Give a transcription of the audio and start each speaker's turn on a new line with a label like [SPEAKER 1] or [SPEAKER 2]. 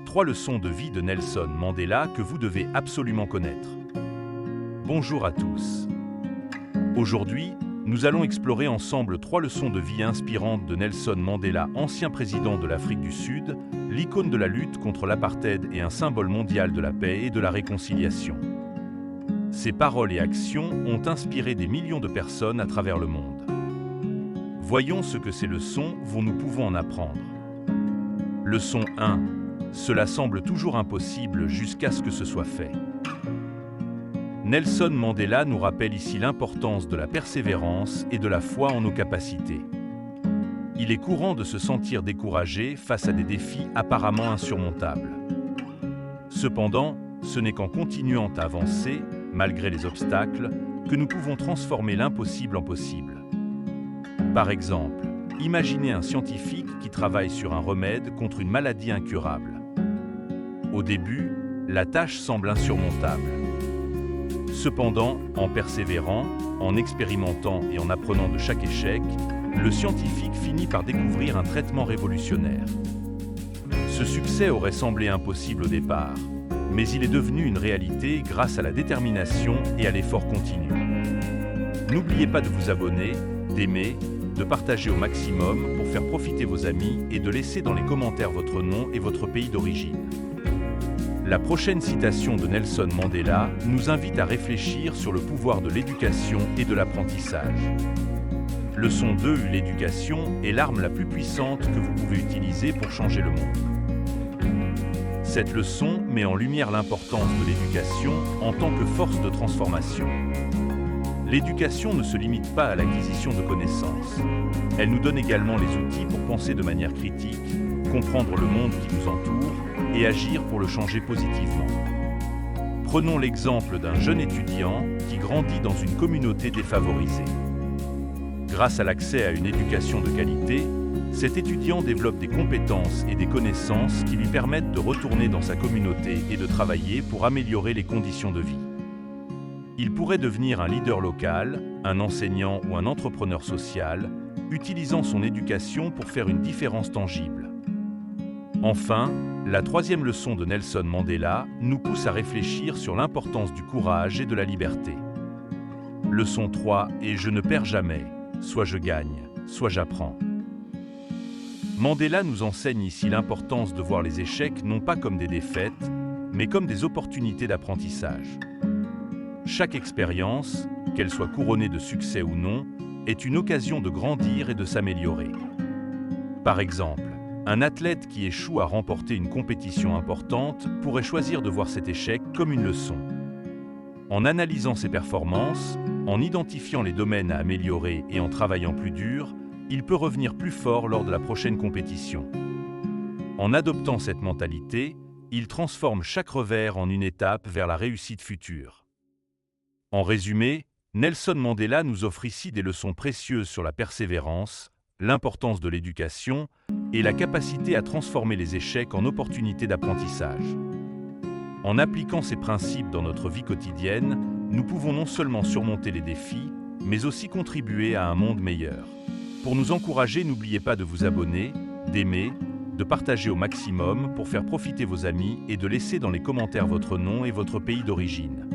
[SPEAKER 1] 3 leçons de vie de Nelson Mandela que vous devez absolument connaître. Bonjour à tous. Aujourd'hui, nous allons explorer ensemble 3 leçons de vie inspirantes de Nelson Mandela, ancien président de l'Afrique du Sud, l'icône de la lutte contre l'apartheid et un symbole mondial de la paix et de la réconciliation. Ses paroles et actions ont inspiré des millions de personnes à travers le monde. Voyons ce que ces leçons nous pouvons en apprendre. Leçon 1. Cela semble toujours impossible jusqu'à ce que ce soit fait. Nelson Mandela nous rappelle ici l'importance de la persévérance et de la foi en nos capacités. Il est courant de se sentir découragé face à des défis apparemment insurmontables. Cependant, ce n'est qu'en continuant à avancer, malgré les obstacles, que nous pouvons transformer l'impossible en possible. Par exemple, imaginez un scientifique qui travaille sur un remède contre une maladie incurable. Au début, la tâche semble insurmontable. Cependant, en persévérant, en expérimentant et en apprenant de chaque échec, le scientifique finit par découvrir un traitement révolutionnaire. Ce succès aurait semblé impossible au départ, mais il est devenu une réalité grâce à la détermination et à l'effort continu. N'oubliez pas de vous abonner, d'aimer, de partager au maximum pour faire profiter vos amis et de laisser dans les commentaires votre nom et votre pays d'origine. La prochaine citation de Nelson Mandela nous invite à réfléchir sur le pouvoir de l'éducation et de l'apprentissage. Leçon 2. L'éducation est l'arme la plus puissante que vous pouvez utiliser pour changer le monde. Cette leçon met en lumière l'importance de l'éducation en tant que force de transformation. L'éducation ne se limite pas à l'acquisition de connaissances. Elle nous donne également les outils pour penser de manière critique, comprendre le monde qui nous entoure et agir pour le changer positivement. Prenons l'exemple d'un jeune étudiant qui grandit dans une communauté défavorisée. Grâce à l'accès à une éducation de qualité, cet étudiant développe des compétences et des connaissances qui lui permettent de retourner dans sa communauté et de travailler pour améliorer les conditions de vie. Il pourrait devenir un leader local, un enseignant ou un entrepreneur social, utilisant son éducation pour faire une différence tangible. Enfin, la 3e leçon de Nelson Mandela nous pousse à réfléchir sur l'importance du courage et de la liberté. Leçon 3 est « Je ne perds jamais, soit je gagne, soit j'apprends ». Mandela nous enseigne ici l'importance de voir les échecs non pas comme des défaites, mais comme des opportunités d'apprentissage. Chaque expérience, qu'elle soit couronnée de succès ou non, est une occasion de grandir et de s'améliorer. Par exemple, un athlète qui échoue à remporter une compétition importante pourrait choisir de voir cet échec comme une leçon. En analysant ses performances, en identifiant les domaines à améliorer et en travaillant plus dur, il peut revenir plus fort lors de la prochaine compétition. En adoptant cette mentalité, il transforme chaque revers en une étape vers la réussite future. En résumé, Nelson Mandela nous offre ici des leçons précieuses sur la persévérance, l'importance de l'éducation et la capacité à transformer les échecs en opportunités d'apprentissage. En appliquant ces principes dans notre vie quotidienne, nous pouvons non seulement surmonter les défis, mais aussi contribuer à un monde meilleur. Pour nous encourager, n'oubliez pas de vous abonner, d'aimer, de partager au maximum pour faire profiter vos amis et de laisser dans les commentaires votre nom et votre pays d'origine.